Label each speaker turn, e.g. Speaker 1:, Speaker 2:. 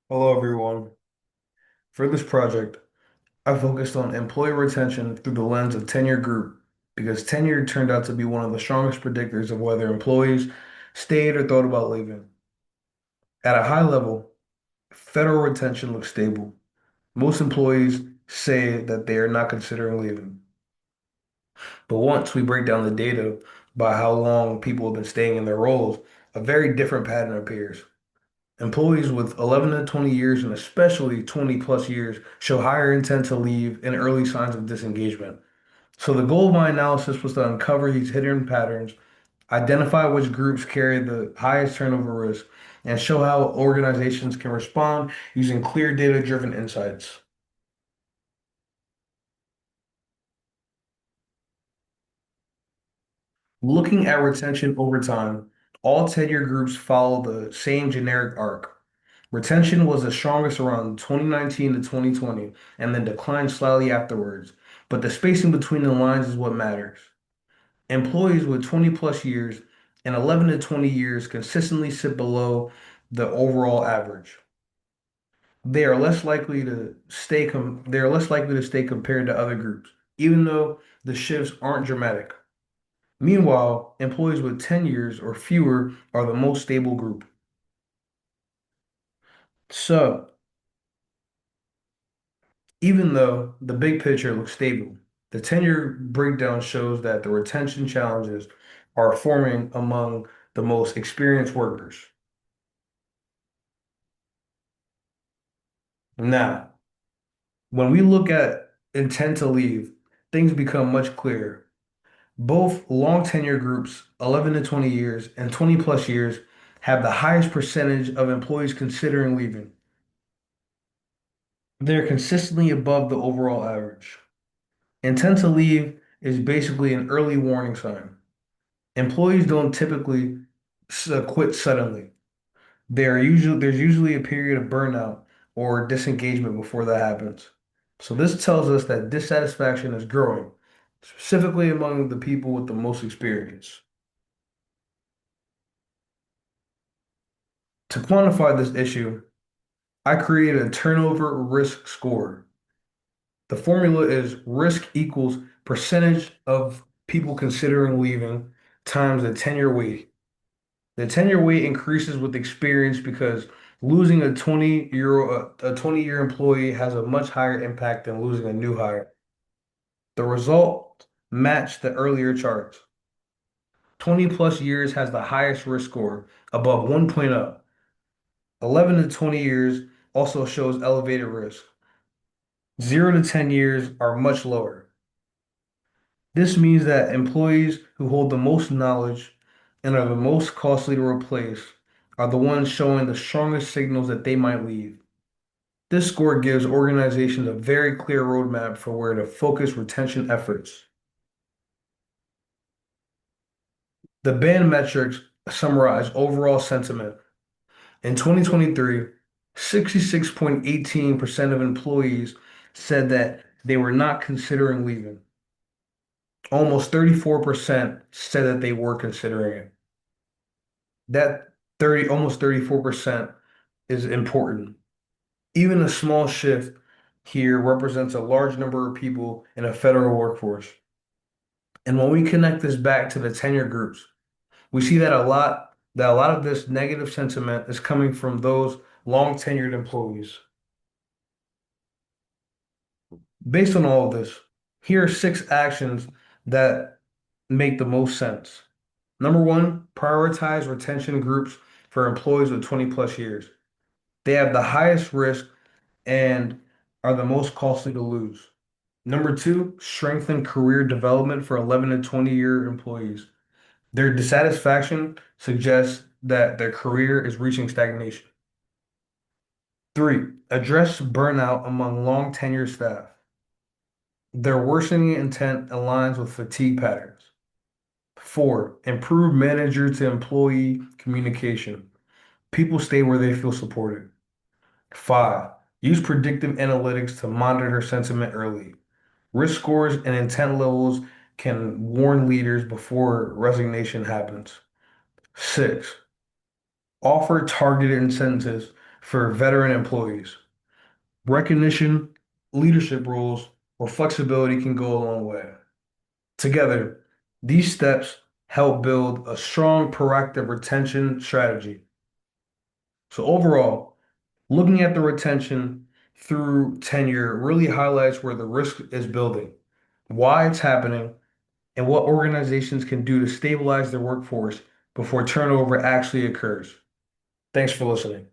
Speaker 1: Hello, everyone. For this project, I focused on employee retention through the lens of tenure group because tenure turned out to be one of the strongest predictors of whether employees stayed or thought about leaving. At a high level, federal retention looks stable. Most employees say that they are not considering leaving. But once we break down the data by how long people have been staying in their roles, a very different pattern appears. Employees with 11 to 20 years and especially 20 plus years show higher intent to leave and early signs of disengagement. So the goal of my analysis was to uncover these hidden patterns, identify which groups carry the highest turnover risk, and show how organizations can respond using clear data-driven insights. Looking at retention over time, all tenure groups follow the same generic arc. Retention was the strongest around 2019 to 2020 and then declined slightly afterwards. But the spacing between the lines is what matters. Employees with 20 plus years and 11 to 20 years consistently sit below the overall average. They are less likely to stay compared to other groups, even though the shifts aren't dramatic. Meanwhile, employees with 10 years or fewer are the most stable group. So, even though the big picture looks stable, the tenure breakdown shows that the retention challenges are forming among the most experienced workers. Now, when we look at intent to leave, things become much clearer. Both long tenure groups, 11 to 20 years and 20 plus years, have the highest percentage of employees considering leaving. They're consistently above the overall average. Intent to leave is basically an early warning sign. Employees don't typically quit suddenly. There's usually a period of burnout or disengagement before that happens. So this tells us that dissatisfaction is growing, specifically among the people with the most experience. To quantify this issue, I created a turnover risk score. The formula is risk equals percentage of people considering leaving times the tenure weight. The tenure weight increases with experience because losing a 20-year employee has a much higher impact than losing a new hire. The result matched the earlier charts. 20 plus years has the highest risk score, above 1.0. 11 to 20 years also shows elevated risk. 0 to 10 years are much lower. This means that employees who hold the most knowledge and are the most costly to replace are the ones showing the strongest signals that they might leave. This score gives organizations a very clear roadmap for where to focus retention efforts. The band metrics summarize overall sentiment. In 2023, 66.18% of employees said that they were not considering leaving. Almost 34% said that they were considering it. That almost 34% is important. Even a small shift here represents a large number of people in a federal workforce. And when we connect this back to the tenure groups, we see that a lot of this negative sentiment is coming from those long tenured employees. Based on all of this, here are six actions that make the most sense. Number one, prioritize retention groups for employees with 20 plus years. They have the highest risk and are the most costly to lose. Number two, strengthen career development for 11 to 20-year employees. Their dissatisfaction suggests that their career is reaching stagnation. Three, address burnout among long tenure staff. Their worsening intent aligns with fatigue patterns. Four, improve manager to employee communication. People stay where they feel supported. Five, use predictive analytics to monitor sentiment early. Risk scores and intent levels can warn leaders before resignation happens. Six, offer targeted incentives for veteran employees. Recognition, leadership roles, or flexibility can go a long way. Together, these steps help build a strong, proactive retention strategy. So overall, looking at the retention through tenure really highlights where the risk is building, why it's happening, and what organizations can do to stabilize their workforce before turnover actually occurs. Thanks for listening.